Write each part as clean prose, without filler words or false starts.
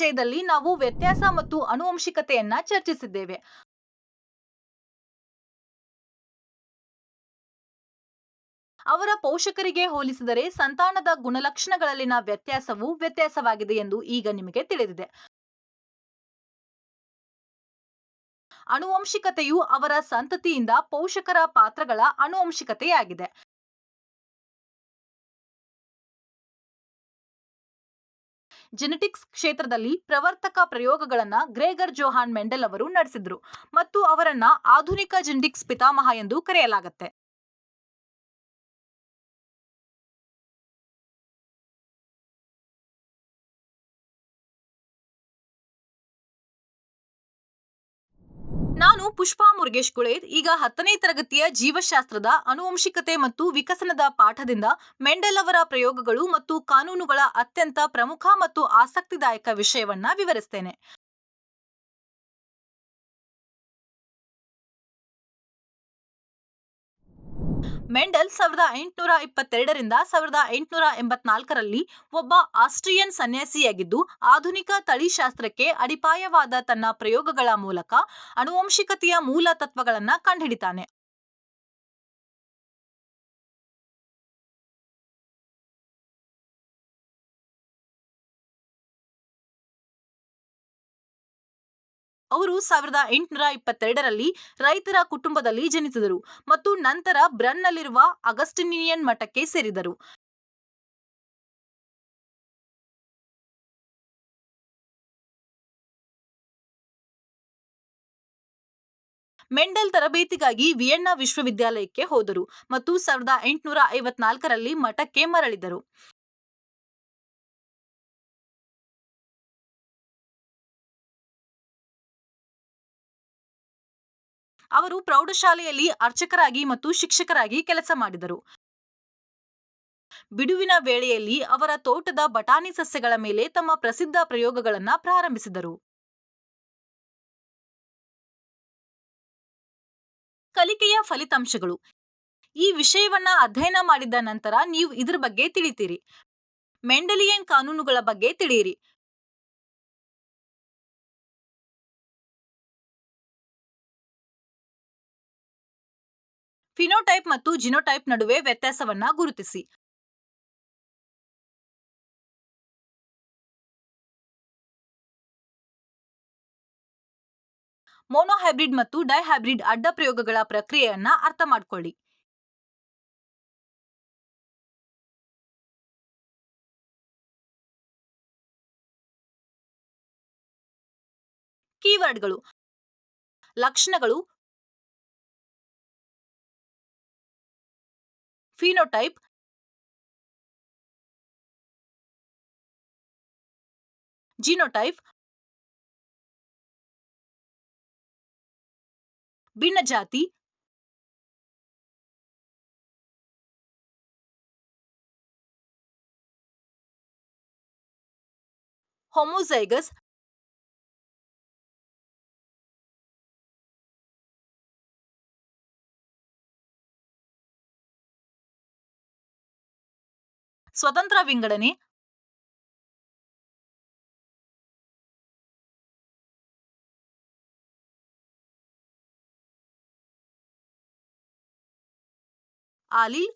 ವಿಷಯದಲ್ಲಿ ನಾವು ವ್ಯತ್ಯಾಸ ಮತ್ತು ಆನುವಂಶಿಕತೆಯನ್ನ ಚರ್ಚಿಸಿದ್ದೇವೆ. ಅವರ ಪೋಷಕರಿಗೆ ಹೋಲಿಸಿದರೆ ಸಂತಾನದ ಗುಣಲಕ್ಷಣಗಳಲ್ಲಿನ ವ್ಯತ್ಯಾಸವು ವ್ಯತ್ಯಾಸವಾಗಿದೆ ಎಂದು ಈಗ ನಿಮಗೆ ತಿಳಿದಿದೆ. ಆನುವಂಶಿಕತೆಯು ಅವರ ಸಂತತಿಯಿಂದ ಪೋಷಕರ ಪಾತ್ರಗಳ ಆನುವಂಶಿಕತೆಯಾಗಿದೆ. ಜೆನೆಟಿಕ್ಸ್ ಕ್ಷೇತ್ರದಲ್ಲಿ ಪ್ರವರ್ತಕ ಪ್ರಯೋಗಗಳನ್ನ ಗ್ರೆಗರ್ ಜೋಹಾನ್ ಮೆಂಡೆಲ್ ಅವರು ನಡೆಸಿದ್ರು ಮತ್ತು ಅವರನ್ನ ಆಧುನಿಕ ಜೆನೆಟಿಕ್ಸ್ ಪಿತಾಮಹ ಎಂದು ಕರೆಯಲಾಗುತ್ತೆ. ನಾನು ಪುಷ್ಪಾ ಮುರುಗೇಶ್ ಗುಳೇದ್. ಈಗ 10ನೇ ತರಗತಿಯ ಜೀವಶಾಸ್ತ್ರದ ಆನುವಂಶಿಕತೆ ಮತ್ತು ವಿಕಸನದ ಪಾಠದಿಂದ ಮೆಂಡೆಲ್ ಅವರ ಪ್ರಯೋಗಗಳು ಮತ್ತು ಕಾನೂನುಗಳ ಅತ್ಯಂತ ಪ್ರಮುಖ ಮತ್ತು ಆಸಕ್ತಿದಾಯಕ ವಿಷಯವನ್ನ ವಿವರಿಸ್ತೇನೆ. ಮೆಂಡೆಲ್ 1822ರಿಂದ 1884ರಲ್ಲಿ ಒಬ್ಬ ಆಸ್ಟ್ರಿಯನ್ ಸನ್ಯಾಸಿಯಾಗಿದ್ದು, ಆಧುನಿಕ ತಳಿಶಾಸ್ತ್ರಕ್ಕೆ ಅಡಿಪಾಯವಾದ ತನ್ನ ಪ್ರಯೋಗಗಳ ಮೂಲಕ ಆನುವಂಶಿಕತೆಯ ಮೂಲ ತತ್ವಗಳನ್ನ ಕಂಡುಹಿಡಿತಾನೆ. ಅವರು 1822ರಲ್ಲಿ ರೈತರ ಕುಟುಂಬದಲ್ಲಿ ಜನಿಸಿದರು ಮತ್ತು ನಂತರ ಬ್ರನ್ನಲ್ಲಿರುವ ಅಗಸ್ಟಿನಿಯನ್ ಮಠಕ್ಕೆ ಸೇರಿದರು. ಮೆಂಡೆಲ್ ತರಬೇತಿಗಾಗಿ ವಿಯೆನ್ನಾ ವಿಶ್ವವಿದ್ಯಾಲಯಕ್ಕೆ ಹೋದರು ಮತ್ತು 1854ರಲ್ಲಿ ಮಠಕ್ಕೆ ಮರಳಿದರು. ಅವರು ಪ್ರೌಢಶಾಲೆಯಲ್ಲಿ ಅರ್ಚಕರಾಗಿ ಮತ್ತು ಶಿಕ್ಷಕರಾಗಿ ಕೆಲಸ ಮಾಡಿದರು. ಬಿಡುವಿನ ವೇಳೆಯಲ್ಲಿ ಅವರ ತೋಟದ ಬಟಾಣಿ ಸಸ್ಯಗಳ ಮೇಲೆ ತಮ್ಮ ಪ್ರಸಿದ್ಧ ಪ್ರಯೋಗಗಳನ್ನು ಪ್ರಾರಂಭಿಸಿದರು. ಕಲಿಕೆಯ ಫಲಿತಾಂಶಗಳು. ಈ ವಿಷಯವನ್ನ ಅಧ್ಯಯನ ಮಾಡಿದ ನಂತರ ನೀವು ಇದರ ಬಗ್ಗೆ ತಿಳಿತೀರಿ. ಮೆಂಡೆಲಿಯನ್ ಕಾನೂನುಗಳ ಬಗ್ಗೆ ತಿಳಿಯಿರಿ. ಫಿನೋಟೈಪ್ ಮತ್ತು ಜಿನೋಟೈಪ್ ನಡುವೆ ವ್ಯತ್ಯಾಸವನ್ನ ಗುರುತಿಸಿ. ಮೋನೋಹೈಬ್ರಿಡ್ ಮತ್ತು ಡೈಹೈಬ್ರಿಡ್ ಅಡ್ಡ ಪ್ರಯೋಗಗಳ ಪ್ರಕ್ರಿಯೆಯನ್ನ ಅರ್ಥ ಮಾಡಿಕೊಳ್ಳಿ. ಕೀವರ್ಡ್ಗಳು: ಲಕ್ಷಣಗಳು, ಫಿನೋಟೈಪ್, ಜಿನೋಟೈಪ್, ಭಿನ್ನಜಾತಿ, ಹೋಮೋಜೈಗಸ್, ಸ್ವತಂತ್ರ ವಿಂಗಡಣೆ, allele,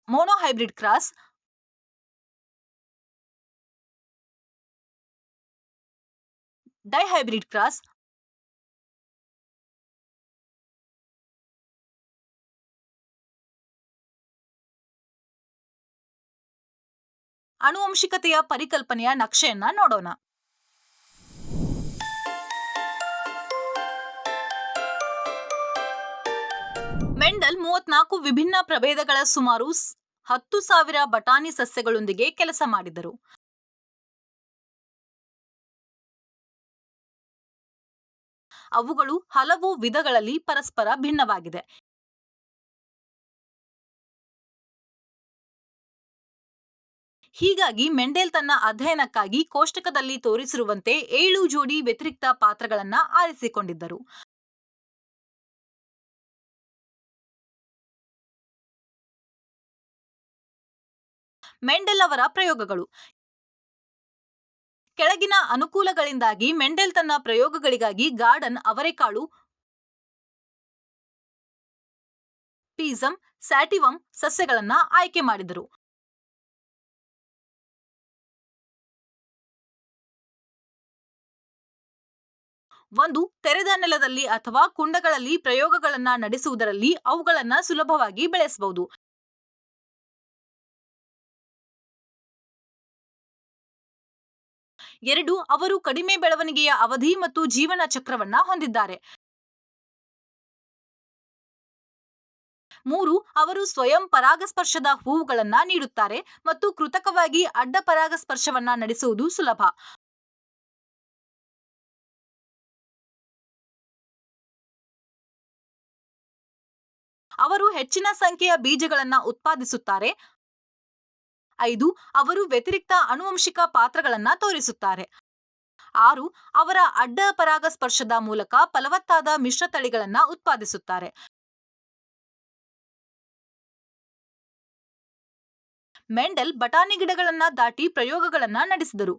monohybrid cross, dihybrid cross, ಆನುವಂಶಿಕತೆಯ ಪರಿಕಲ್ಪನೆಯ ನಕ್ಷೆಯನ್ನ ನೋಡೋಣ. ಮೆಂಡೆಲ್ 34 ವಿಭಿನ್ನ ಪ್ರಭೇದಗಳ ಸುಮಾರು 10,000 ಬಟಾಣಿ ಸಸ್ಯಗಳೊಂದಿಗೆ ಕೆಲಸ ಮಾಡಿದರು. ಅವುಗಳು ಹಲವು ವಿಧಗಳಲ್ಲಿ ಪರಸ್ಪರ ಭಿನ್ನವಾಗಿದೆ. ಹೀಗಾಗಿ ಮೆಂಡೆಲ್ ತನ್ನ ಅಧ್ಯಯನಕ್ಕಾಗಿ ಕೋಷ್ಟಕದಲ್ಲಿ ತೋರಿಸಿರುವಂತೆ 7 ಜೋಡಿ ವ್ಯತಿರಿಕ್ತ ಪಾತ್ರಗಳನ್ನ ಆರಿಸಿಕೊಂಡಿದ್ದರು. ಮೆಂಡೆಲ್ ಅವರ ಪ್ರಯೋಗಗಳು. ಕೆಳಗಿನ ಅನುಕೂಲಗಳಿಂದಾಗಿ ಮೆಂಡೆಲ್ ತನ್ನ ಪ್ರಯೋಗಗಳಿಗಾಗಿ ಗಾರ್ಡನ್ ಅವರೆಕಾಳು, ಪೀಸಮ್, ಸ್ಯಾಟಿವಮ್ ಸಸ್ಯಗಳನ್ನ ಆಯ್ಕೆ ಮಾಡಿದರು. ಒಂದು, ತೆರೆದ ನೆಲದಲ್ಲಿ ಅಥವಾ ಕುಂಡಗಳಲ್ಲಿ ಪ್ರಯೋಗಗಳನ್ನ ನಡೆಸುವುದರಲ್ಲಿ ಅವುಗಳನ್ನ ಸುಲಭವಾಗಿ ಬೆಳೆಸಬಹುದು. 2, ಅವರು ಕಡಿಮೆ ಬೆಳವಣಿಗೆಯ ಅವಧಿ ಮತ್ತು ಜೀವನ ಚಕ್ರವನ್ನ ಹೊಂದಿದ್ದಾರೆ. 3, ಅವರು ಸ್ವಯಂ ಪರಾಗಸ್ಪರ್ಶದ ಹೂವುಗಳನ್ನ ನೀಡುತ್ತಾರೆ ಮತ್ತು ಕೃತಕವಾಗಿ ಅಡ್ಡ ಪರಾಗಸ್ಪರ್ಶವನ್ನ ನಡೆಸುವುದು ಸುಲಭ. ಅವರು ಹೆಚ್ಚಿನ ಸಂಖ್ಯೆಯ ಬೀಜಗಳನ್ನ ಉತ್ಪಾದಿಸುತ್ತಾರೆ. 5, ಅವರು ವ್ಯತಿರಿಕ್ತ ಆನುವಂಶಿಕ ಪಾತ್ರಗಳನ್ನ ತೋರಿಸುತ್ತಾರೆ. 6, ಅವರ ಅಡ್ಡ ಪರಾಗಸ್ಪರ್ಶದ ಮೂಲಕ ಫಲವತ್ತಾದ ಮಿಶ್ರತಳಿಗಳನ್ನ ಉತ್ಪಾದಿಸುತ್ತಾರೆ. ಮೆಂಡೆಲ್ ಬಟಾಣಿ ಗಿಡಗಳನ್ನ ದಾಟಿ ಪ್ರಯೋಗಗಳನ್ನ ನಡೆಸಿದರು.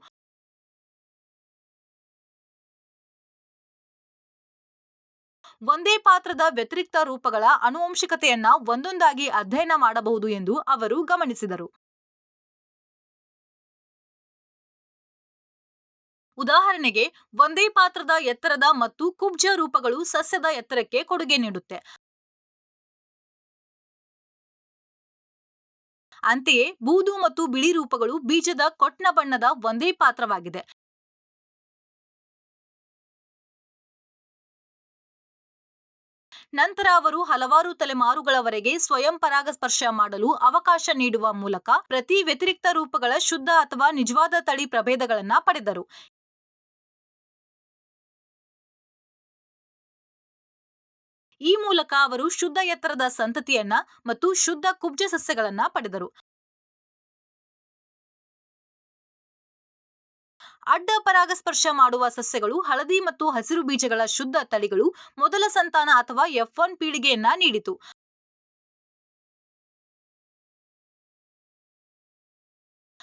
ಒಂದೇ ಪಾತ್ರದ ವ್ಯತಿರಿಕ್ತ ರೂಪಗಳ ಆನುವಂಶಿಕತೆಯನ್ನ ಒಂದೊಂದಾಗಿ ಅಧ್ಯಯನ ಮಾಡಬಹುದು ಎಂದು ಅವರು ಗಮನಿಸಿದರು. ಉದಾಹರಣೆಗೆ, ಒಂದೇ ಪಾತ್ರದ ಎತ್ತರದ ಮತ್ತು ಕುಬ್ಜ ರೂಪಗಳು ಸಸ್ಯದ ಎತ್ತರಕ್ಕೆ ಕೊಡುಗೆ ನೀಡುತ್ತೆ. ಅಂತೆಯೇ ಬೂದು ಮತ್ತು ಬಿಳಿ ರೂಪಗಳು ಬೀಜದ ಕೊಟ್ನ ಬಣ್ಣದ ಒಂದೇ ಪಾತ್ರವಾಗಿದೆ. ನಂತರ ಅವರು ಹಲವಾರು ತಲೆಮಾರುಗಳವರೆಗೆ ಸ್ವಯಂ ಪರಾಗಸ್ಪರ್ಶ ಮಾಡಲು ಅವಕಾಶ ನೀಡುವ ಮೂಲಕ ಪ್ರತಿ ವ್ಯತಿರಿಕ್ತ ರೂಪಗಳ ಶುದ್ಧ ಅಥವಾ ನಿಜವಾದ ತಳಿ ಪ್ರಭೇದಗಳನ್ನ ಪಡೆದರು. ಈ ಮೂಲಕ ಅವರು ಶುದ್ಧ ಎತ್ತರದ ಸಂತತಿಯನ್ನ ಮತ್ತು ಶುದ್ಧ ಕುಬ್ಜ ಸಸ್ಯಗಳನ್ನ ಪಡೆದರು. ಅಡ್ಡ ಪರಾಗಸ್ಪರ್ಶ ಮಾಡುವ ಸಸ್ಯಗಳು ಹಳದಿ ಮತ್ತು ಹಸಿರು ಬೀಜಗಳ ಶುದ್ಧ ತಳಿಗಳು ಮೊದಲ ಸಂತಾನ ಅಥವಾ F1 ಪೀಳಿಗೆಯನ್ನ ನೀಡಿತು.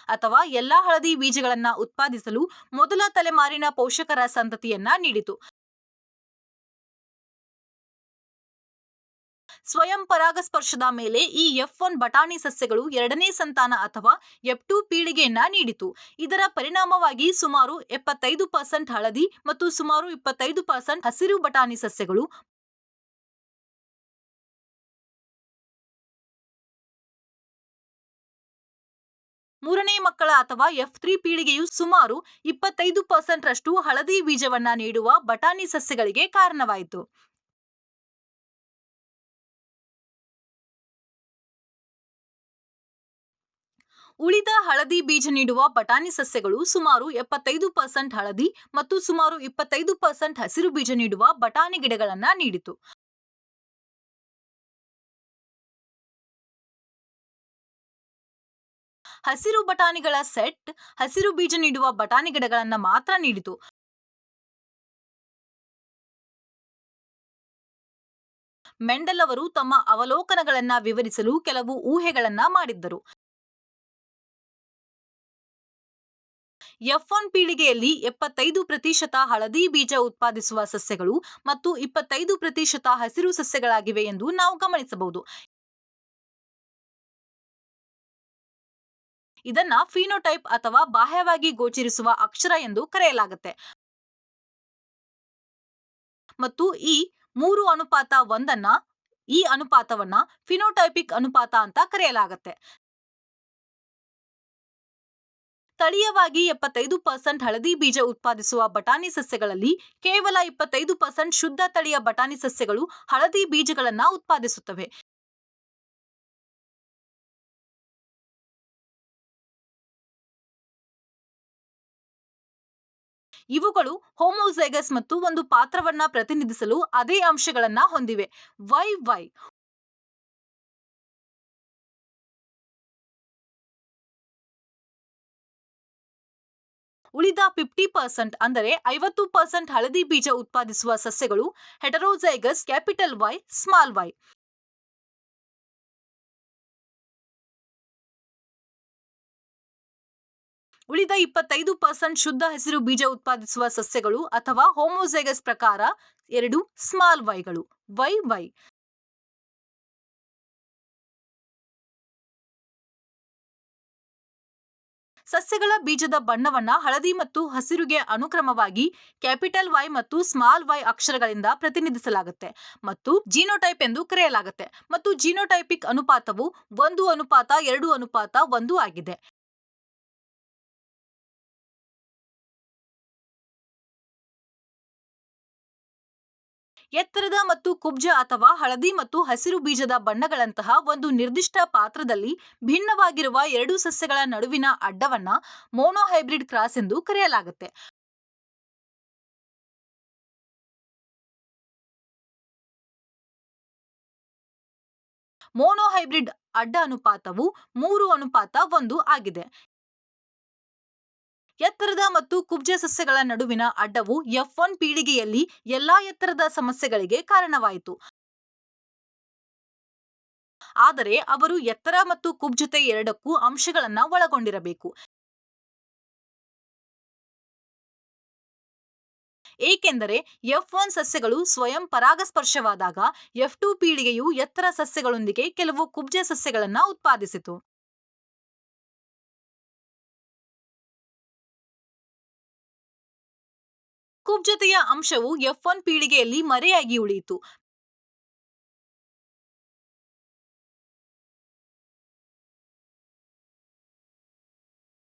ಅಥವಾ ಎಲ್ಲಾ ಹಳದಿ ಬೀಜಗಳನ್ನ ಉತ್ಪಾದಿಸಲು ಮೊದಲ ತಲೆಮಾರಿನ ಪೋಷಕರ ಸಂತತಿಯನ್ನ ನೀಡಿತು. ಸ್ವಯಂ ಪರಾಗಸ್ಪರ್ಶದ ಮೇಲೆ ಈ F1 ಬಟಾಣಿ ಸಸ್ಯಗಳು ಎರಡನೇ ಸಂತಾನ ಅಥವಾ F2 ಪೀಳಿಗೆಯನ್ನ ನೀಡಿತು. ಇದರ ಪರಿಣಾಮವಾಗಿ ಸುಮಾರು 75% ಹಳದಿ ಮತ್ತು ಸುಮಾರು 25% ಹಸಿರು ಬಟಾಣಿ ಸಸ್ಯಗಳು ಮೂರನೇ ಮಕ್ಕಳ ಅಥವಾ F3 ಪೀಳಿಗೆಯು ಸುಮಾರು 25% ರಷ್ಟು ಹಳದಿ ಬೀಜವನ್ನ ನೀಡುವ ಬಟಾಣಿ ಸಸ್ಯಗಳಿಗೆ ಕಾರಣವಾಯಿತು. ಉಳಿದ ಹಳದಿ ಬೀಜ ನೀಡುವ ಬಟಾಣಿ ಸಸ್ಯಗಳು ಸುಮಾರು 75% ಹಳದಿ ಮತ್ತು ಸುಮಾರು 25% ಹಸಿರು ಬೀಜ ನೀಡುವ ಬಟಾಣಿ ಗಿಡಗಳನ್ನ ನೀಡಿತು. ಹಸಿರು ಬಟಾಣಿಗಳ ಸೆಟ್ ಹಸಿರು ಬೀಜ ನೀಡುವ ಬಟಾಣಿ ಗಿಡಗಳನ್ನ ಮಾತ್ರ ನೀಡಿತು. ಮೆಂಡೆಲ್ ಅವರು ತಮ್ಮ ಅವಲೋಕನಗಳನ್ನ ವಿವರಿಸಲು ಕೆಲವು ಊಹೆಗಳನ್ನ ಮಾಡಿದ್ದರು. F1 ಪೀಳಿಗೆಯಲ್ಲಿ 75% ಹಳದಿ ಬೀಜ ಉತ್ಪಾದಿಸುವ ಸಸ್ಯಗಳು ಮತ್ತು 25% ಹಸಿರು ಸಸ್ಯಗಳಾಗಿವೆ ಎಂದು ನಾವು ಗಮನಿಸಬಹುದು. ಇದನ್ನ ಫಿನೋಟೈಪ್ ಅಥವಾ ಬಾಹ್ಯವಾಗಿ ಗೋಚರಿಸುವ ಅಕ್ಷರ ಎಂದು ಕರೆಯಲಾಗುತ್ತೆ. ಮತ್ತು ಈ 3:1 ಈ ಅನುಪಾತವನ್ನ ಫಿನೋಟೈಪಿಕ್ ಅನುಪಾತ ಅಂತ ಕರೆಯಲಾಗುತ್ತೆ. ಸ್ಥಳೀಯವಾಗಿ 75% ಹಳದಿ ಬೀಜ ಉತ್ಪಾದಿಸುವ ಬಟಾಣಿ ಸಸ್ಯಗಳಲ್ಲಿ ಕೇವಲ 25% ಶುದ್ಧ ತಳಿಯ ಬಟಾಣಿ ಸಸ್ಯಗಳು ಹಳದಿ ಬೀಜಗಳನ್ನ ಉತ್ಪಾದಿಸುತ್ತವೆ. ಇವುಗಳು ಹೋಮೋಜೈಗಸ್ ಮತ್ತು ಒಂದು ಪಾತ್ರವನ್ನ ಪ್ರತಿನಿಧಿಸಲು ಅದೇ ಅಂಶಗಳನ್ನ ಹೊಂದಿವೆ. YY ಉಳಿದ 50% ಅಂದರೆ 50% ಹಳದಿ ಬೀಜ ಉತ್ಪಾದಿಸುವ ಸಸ್ಯಗಳು ಹೆಟರೋಜೈಗಸ್ Y ಸ್ಮಾಲ್ y. ಉಳಿದ 25% ಶುದ್ಧ ಹಸಿರು ಬೀಜ ಉತ್ಪಾದಿಸುವ ಸಸ್ಯಗಳು ಅಥವಾ ಹೋಮೋಜೈಗಸ್ ಪ್ರಕಾರ 2 ಸ್ಮಾಲ್ ವೈಗಳು ವೈ. ಸಸ್ಯಗಳ ಬೀಜದ ಬಣ್ಣವನ್ನ ಹಳದಿ ಮತ್ತು ಹಸಿರುಗೆ ಅನುಕ್ರಮವಾಗಿ ಕ್ಯಾಪಿಟಲ್ ವೈ ಮತ್ತು ಸ್ಮಾಲ್ ವೈ ಅಕ್ಷರಗಳಿಂದ ಪ್ರತಿನಿಧಿಸಲಾಗುತ್ತೆ ಮತ್ತು ಜೀನೋಟೈಪ್ ಎಂದು ಕರೆಯಲಾಗುತ್ತೆ. ಮತ್ತು ಜೀನೋಟೈಪಿಕ್ ಅನುಪಾತವು 1:2:1 ಆಗಿದೆ. ಎತ್ತರದ ಮತ್ತು ಕುಬ್ಜ ಅಥವಾ ಹಳದಿ ಮತ್ತು ಹಸಿರು ಬೀಜದ ಬಣ್ಣಗಳಂತಹ ಒಂದು ನಿರ್ದಿಷ್ಟ ಪಾತ್ರದಲ್ಲಿ ಭಿನ್ನವಾಗಿರುವ ಎರಡು ಸಸ್ಯಗಳ ನಡುವಿನ ಅಡ್ಡವನ್ನ ಮೋನೋಹೈಬ್ರಿಡ್ ಕ್ರಾಸ್ ಎಂದು ಕರೆಯಲಾಗುತ್ತೆ. ಮೋನೋಹೈಬ್ರಿಡ್ ಅಡ್ಡ ಅನುಪಾತವು 3:1 ಆಗಿದೆ. ಎತ್ತರದ ಮತ್ತು ಕುಬ್ಜ ಸಸ್ಯಗಳ ನಡುವಿನ ಅಡ್ಡವು F1 ಪೀಳಿಗೆಯಲ್ಲಿ ಎಲ್ಲಾ ಎತ್ತರದ ಸಮಸ್ಯೆಗಳಿಗೆ ಕಾರಣವಾಯಿತು. ಆದರೆ ಅವರು ಎತ್ತರ ಮತ್ತು ಕುಬ್ಜತೆ ಎರಡಕ್ಕೂ ಅಂಶಗಳನ್ನ ಒಳಗೊಂಡಿರಬೇಕು. ಏಕೆಂದರೆ F1 ಸಸ್ಯಗಳು ಸ್ವಯಂ ಪರಾಗಸ್ಪರ್ಶವಾದಾಗ F2 ಪೀಳಿಗೆಯು ಎತ್ತರ ಸಸ್ಯಗಳೊಂದಿಗೆ ಕೆಲವು ಕುಬ್ಜ ಸಸ್ಯಗಳನ್ನ ಉತ್ಪಾದಿಸಿತು. ಕುಬ್ಜತೆಯ ಅಂಶವು F1 ಪೀಳಿಗೆಯಲ್ಲಿ ಮರೆಯಾಗಿ ಉಳಿಯಿತು.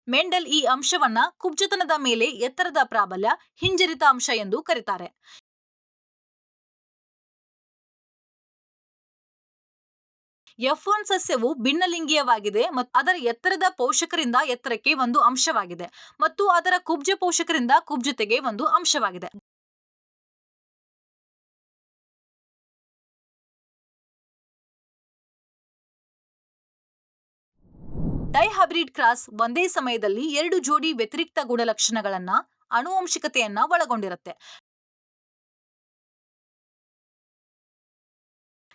ಮೆಂಡೆಲ್ ಈ ಅಂಶವನ್ನ ಕುಬ್ಜತನದ ಮೇಲೆ ಎತ್ತರದ ಪ್ರಾಬಲ್ಯ, ಹಿಂಜರಿತ ಅಂಶ ಎಂದು ಕರೀತಾರೆ. F1 ಸಸ್ಯವು ಭಿನ್ನಲಿಂಗೀಯವಾಗಿದೆ ಮತ್ತು ಅದರ ಎತ್ತರದ ಪೋಷಕರಿಂದ ಎತ್ತರಕ್ಕೆ ಒಂದು ಅಂಶವಾಗಿದೆ ಮತ್ತು ಅದರ ಕುಬ್ಜ ಪೋಷಕರಿಂದ ಕುಬ್ಜತೆಗೆ ಒಂದು ಅಂಶವಾಗಿದೆ. ಡೈಹೈಬ್ರಿಡ್ ಕ್ರಾಸ್ ಒಂದೇ ಸಮಯದಲ್ಲಿ ಎರಡು ಜೋಡಿ ವ್ಯತಿರಿಕ್ತ ಗುಣಲಕ್ಷಣಗಳನ್ನ ಆನುವಂಶಿಕತೆಯನ್ನ ಒಳಗೊಂಡಿರುತ್ತೆ.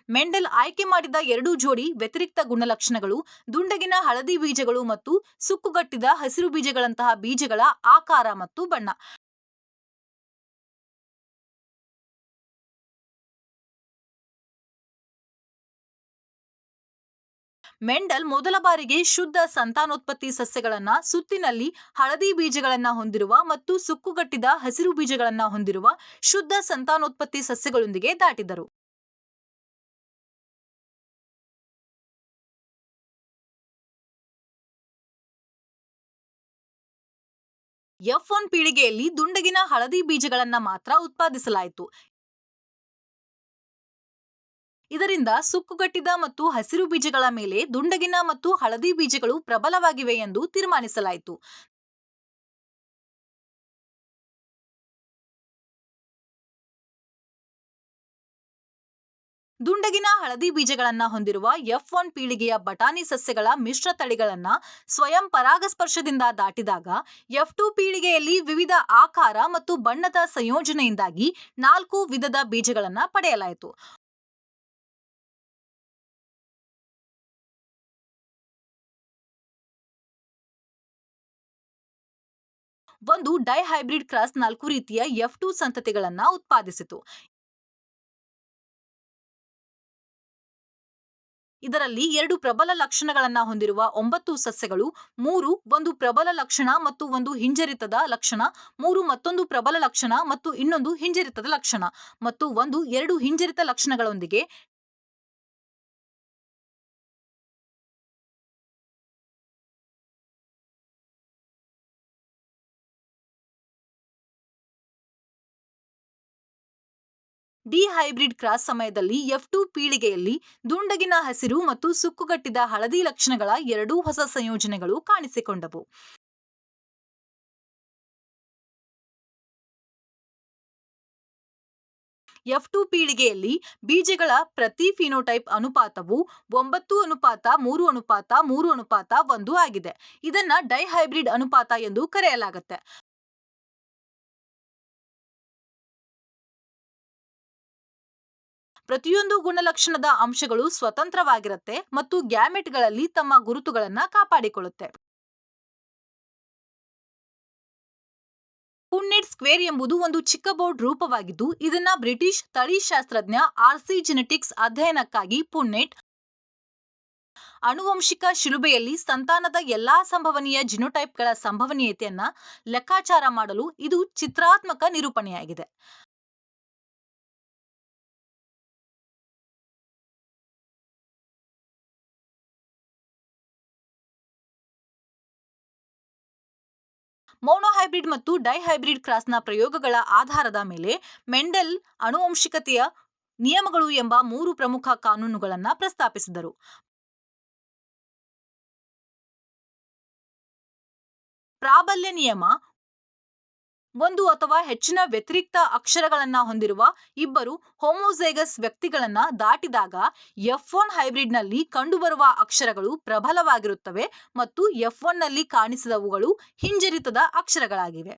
ಮೆಂಡೆಲ್ ಆಯ್ಕೆ ಮಾಡಿದ ಎರಡು ಜೋಡಿ ವ್ಯತಿರಿಕ್ತ ಗುಣಲಕ್ಷಣಗಳು ದುಂಡಗಿನ ಹಳದಿ ಬೀಜಗಳು ಮತ್ತು ಸುಕ್ಕುಗಟ್ಟಿದ ಹಸಿರು ಬೀಜಗಳಂತಹ ಬೀಜಗಳ ಆಕಾರ ಮತ್ತು ಬಣ್ಣ. ಮೆಂಡೆಲ್ ಮೊದಲ ಬಾರಿಗೆ ಶುದ್ಧ ಸಂತಾನೋತ್ಪತ್ತಿ ಸಸ್ಯಗಳನ್ನ ಸುತ್ತಿನಲ್ಲಿ ಹಳದಿ ಬೀಜಗಳನ್ನ ಹೊಂದಿರುವ ಮತ್ತು ಸುಕ್ಕುಗಟ್ಟಿದ ಹಸಿರು ಬೀಜಗಳನ್ನ ಹೊಂದಿರುವ ಶುದ್ಧ ಸಂತಾನೋತ್ಪತ್ತಿ ಸಸ್ಯಗಳೊಂದಿಗೆ ದಾಟಿದರು. F1 ಪೀಳಿಗೆಯಲ್ಲಿ ದುಂಡಗಿನ ಹಳದಿ ಬೀಜಗಳನ್ನ ಮಾತ್ರ ಉತ್ಪಾದಿಸಲಾಯಿತು. ಇದರಿಂದ ಸುಕ್ಕುಗಟ್ಟಿದ ಮತ್ತು ಹಸಿರು ಬೀಜಗಳ ಮೇಲೆ ದುಂಡಗಿನ ಮತ್ತು ಹಳದಿ ಬೀಜಗಳು ಪ್ರಬಲವಾಗಿವೆ ಎಂದು ತೀರ್ಮಾನಿಸಲಾಯಿತು. ದುಂಡಗಿನ ಹಳದಿ ಬೀಜಗಳನ್ನ ಹೊಂದಿರುವ F1 ಪೀಳಿಗೆಯ ಬಟಾಣಿ ಸಸ್ಯಗಳ ಮಿಶ್ರ ತಳಿಗಳನ್ನ ಸ್ವಯಂ ಪರಾಗಸ್ಪರ್ಶದಿಂದ ದಾಟಿದಾಗ F2 ಪೀಳಿಗೆಯಲ್ಲಿ ವಿವಿಧ ಆಕಾರ ಮತ್ತು ಬಣ್ಣದ ಸಂಯೋಜನೆಯಿಂದಾಗಿ 4 ವಿಧದ ಬೀಜಗಳನ್ನ ಪಡೆಯಲಾಯಿತು. ಒಂದು ಡೈಹೈಬ್ರಿಡ್ ಕ್ರಾಸ್ 4 ರೀತಿಯ F2 ಸಂತತಿಗಳನ್ನ ಉತ್ಪಾದಿಸಿತು. ಇದರಲ್ಲಿ 2 ಪ್ರಬಲ ಲಕ್ಷಣಗಳನ್ನ ಹೊಂದಿರುವ 9 ಸಸ್ಯಗಳು, 3 ಒಂದು ಪ್ರಬಲ ಲಕ್ಷಣ ಮತ್ತು ಒಂದು ಹಿಂಜರಿತದ ಲಕ್ಷಣ, 3 ಮತ್ತೊಂದು ಪ್ರಬಲ ಲಕ್ಷಣ ಮತ್ತು ಇನ್ನೊಂದು ಹಿಂಜರಿತದ ಲಕ್ಷಣ, ಮತ್ತು 2 ಹಿಂಜರಿತ ಲಕ್ಷಣಗಳೊಂದಿಗೆ ಡಿಹೈಬ್ರಿಡ್ ಕ್ರಾಸ್ ಸಮಯದಲ್ಲಿ F2 ಪೀಳಿಗೆಯಲ್ಲಿ ದುಂಡಗಿನ ಹಸಿರು ಮತ್ತು ಸುಕ್ಕುಗಟ್ಟಿದ ಹಳದಿ ಲಕ್ಷಣಗಳ ಎರಡೂ ಹೊಸ ಸಂಯೋಜನೆಗಳು ಕಾಣಿಸಿಕೊಂಡವು. F2 ಪೀಳಿಗೆಯಲ್ಲಿ ಬೀಜಗಳ ಪ್ರತಿ ಫಿನೋಟೈಪ್ ಅನುಪಾತವು 9:3:3:1 ಆಗಿದೆ. ಇದನ್ನ ಡೈಹೈಬ್ರಿಡ್ ಅನುಪಾತ ಎಂದು ಕರೆಯಲಾಗುತ್ತೆ. ಪ್ರತಿಯೊಂದು ಗುಣಲಕ್ಷಣದ ಅಂಶಗಳು ಸ್ವತಂತ್ರವಾಗಿರುತ್ತೆ ಮತ್ತು ಗ್ಯಾಮೆಟ್ಗಳಲ್ಲಿ ತಮ್ಮ ಗುರುತುಗಳನ್ನ ಕಾಪಾಡಿಕೊಳ್ಳುತ್ತೆ. ಪುನ್ನೆಟ್ ಸ್ಕ್ವೇರ್ ಎಂಬುದು ಒಂದು ಚಿಕ್ಕ ಬೋರ್ಡ್ ರೂಪವಾಗಿದ್ದು ಇದನ್ನ ಬ್ರಿಟಿಷ್ ತಳಿಶಾಸ್ತ್ರಜ್ಞ ಆರ್ಸಿ ಜೆನೆಟಿಕ್ಸ್ ಅಧ್ಯಯನಕ್ಕಾಗಿ ಪುನ್ನೆಟ್ ಆನುವಂಶಿಕ ಶಿಲುಬೆಯಲ್ಲಿ ಸಂತಾನದ ಎಲ್ಲಾ ಸಂಭವನೀಯ ಜಿನೋಟೈಪ್ಗಳ ಸಂಭವನೀಯತೆಯನ್ನ ಲೆಕ್ಕಾಚಾರ ಮಾಡಲು ಇದು ಚಿತ್ರಾತ್ಮಕ ನಿರೂಪಣೆಯಾಗಿದೆ. ಮೋನೋಹೈಬ್ರಿಡ್ ಮತ್ತು ಡೈಹೈಬ್ರಿಡ್ ಕ್ರಾಸ್ನ ಪ್ರಯೋಗಗಳ ಆಧಾರದ ಮೇಲೆ ಮೆಂಡೆಲ್ ಆನುವಂಶಿಕತೆಯ ನಿಯಮಗಳು ಎಂಬ 3 ಪ್ರಮುಖ ಕಾನೂನುಗಳನ್ನು ಪ್ರಸ್ತಾಪಿಸಿದರು. ಪ್ರಾಬಲ್ಯ ನಿಯಮ: ಒಂದು ಅಥವಾ ಹೆಚ್ಚಿನ ವ್ಯತಿರಿಕ್ತ ಅಕ್ಷರಗಳನ್ನು ಹೊಂದಿರುವ ಇಬ್ಬರು ಹೋಮೋಝೈಗಸ್ ವ್ಯಕ್ತಿಗಳನ್ನು ದಾಟಿದಾಗ F1 ಹೈಬ್ರಿಡ್ನಲ್ಲಿ ಕಂಡುಬರುವ ಅಕ್ಷರಗಳು ಪ್ರಬಲವಾಗಿರುತ್ತವೆ ಮತ್ತು F1 ನಲ್ಲಿ ಕಾಣಿಸಿದವುಗಳು ಹಿಂಜರಿತದ ಅಕ್ಷರಗಳಾಗಿವೆ.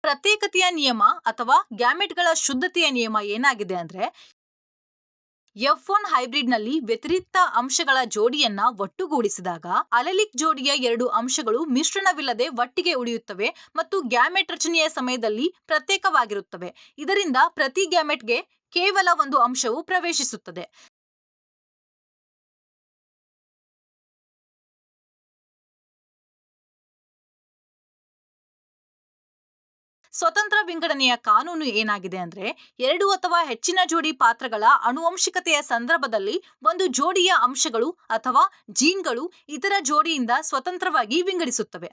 ಪ್ರತ್ಯೇಕತೆಯ ನಿಯಮ ಅಥವಾ ಗ್ಯಾಮೆಟ್ಗಳ ಶುದ್ಧತೆಯ ನಿಯಮ ಏನಾಗಿದೆ ಅಂದ್ರೆ F1 ಹೈಬ್ರಿಡ್ನಲ್ಲಿ ವ್ಯತಿರಿಕ್ತ ಅಂಶಗಳ ಜೋಡಿಯನ್ನ ಒಟ್ಟುಗೂಡಿಸಿದಾಗ ಅಲೆಲಿಕ್ ಜೋಡಿಯ 2 ಅಂಶಗಳು ಮಿಶ್ರಣವಿಲ್ಲದೆ ಒಟ್ಟಿಗೆ ಉಳಿಯುತ್ತವೆ ಮತ್ತು ಗ್ಯಾಮೆಟ್ ರಚನೆಯ ಸಮಯದಲ್ಲಿ ಪ್ರತ್ಯೇಕವಾಗಿರುತ್ತವೆ. ಇದರಿಂದ ಪ್ರತಿ ಗ್ಯಾಮೆಟ್ಗೆ ಕೇವಲ ಒಂದು ಅಂಶವು ಪ್ರವೇಶಿಸುತ್ತದೆ. ಸ್ವತಂತ್ರ ವಿಂಗಡಣೆಯ ಕಾನೂನು ಏನಾಗಿದೆ ಅಂದ್ರೆ 2 ಅಥವಾ ಹೆಚ್ಚಿನ ಜೋಡಿ ಪಾತ್ರಗಳ ಆನುವಂಶಿಕತೆಯ ಸಂದರ್ಭದಲ್ಲಿ ಒಂದು ಜೋಡಿಯ ಅಂಶಗಳು ಅಥವಾ ಜೀನ್ಗಳು ಇತರ ಜೋಡಿಯಿಂದ ಸ್ವತಂತ್ರವಾಗಿ ವಿಂಗಡಿಸುತ್ತವೆ.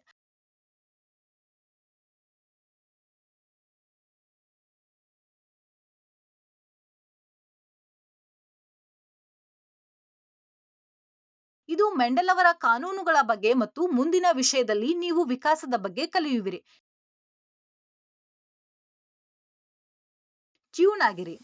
ಇದು ಮೆಂಡೆಲ್ ಅವರ ಕಾನೂನುಗಳ ಬಗ್ಗೆ ಮತ್ತು ಮುಂದಿನ ವಿಷಯದಲ್ಲಿ ನೀವು ವಿಕಾಸದ ಬಗ್ಗೆ ಕಲಿಯುವಿರಿ. ಟ್ಯೂನ್ ಆಗಿರಿ.